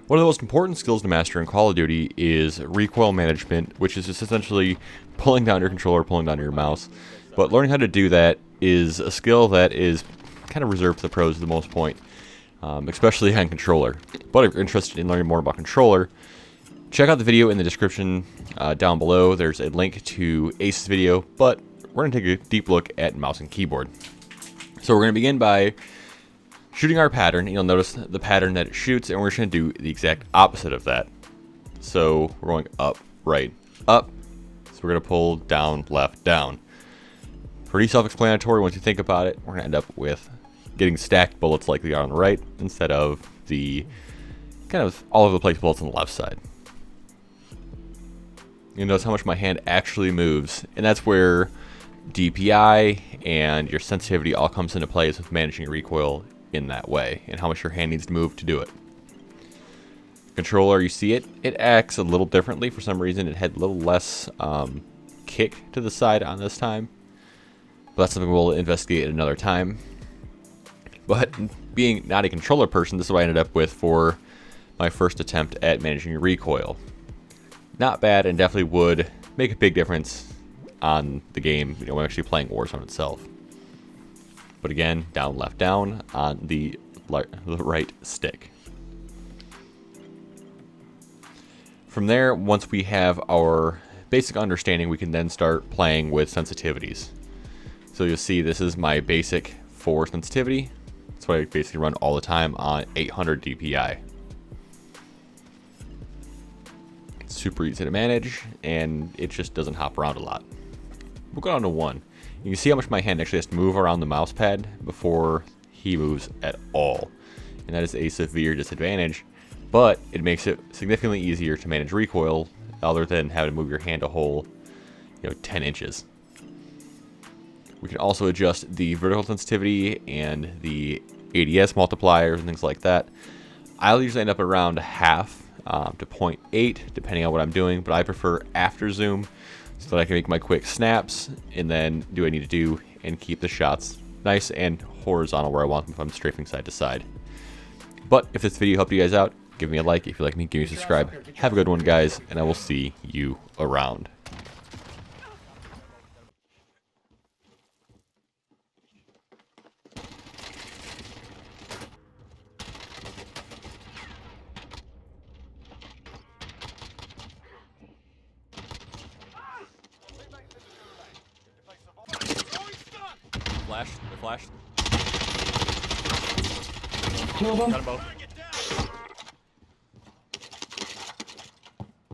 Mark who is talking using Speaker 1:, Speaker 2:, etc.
Speaker 1: One of the most important skills to master in Call of Duty is Recoil Management, which is just essentially pulling down your controller, pulling down your mouse. But learning how to do that is a skill that is kind of reserved to the pros at the most point, especially on controller. But if you're interested in learning more about controller, check out the video in the description down below. There's a link to Ace's video, but we're going to take a deep look at mouse and keyboard. So we're going to begin by shooting our pattern. You'll notice the pattern that it shoots, and we're just going to do the exact opposite of that. So we're going up, right, up. So we're going to pull down, left, down. Pretty self-explanatory once you think about it. We're going to end up with getting stacked bullets like they are on the right instead of the kind of all over the place bullets on the left side. You notice how much my hand actually moves, and that's where DPI and your sensitivity all comes into play with managing your recoil in that way, and how much your hand needs to move to do it. Controller, you see it acts a little differently. For some reason it had a little less kick to the side on this time, but that's something we'll investigate at another time. But being not a controller person, this is what I ended up with for my first attempt at managing your recoil. Not bad, and definitely would make a big difference on the game, when I'm actually playing Warzone itself. But again, down, left, down on the right stick. From there, once we have our basic understanding, we can then start playing with sensitivities. So you'll see this is my basic 4 sensitivity. That's what I basically run all the time on 800 DPI. It's super easy to manage, and it just doesn't hop around a lot. We'll go down to 1. You can see how much my hand actually has to move around the mouse pad before he moves at all. And that is a severe disadvantage, but it makes it significantly easier to manage recoil other than having to move your hand a whole 10 inches. We can also adjust the vertical sensitivity and the ADS multipliers and things like that. I'll usually end up around half to 0.8 depending on what I'm doing, but I prefer after zoom, so that I can make my quick snaps and then do what I need to do and keep the shots nice and horizontal where I want them if I'm strafing side to side. But if this video helped you guys out, give me a like. If you like me, give me a subscribe. Have a good one, guys, and I will see you around. Flash, they're flashed.
Speaker 2: Kill them.
Speaker 1: Got them both.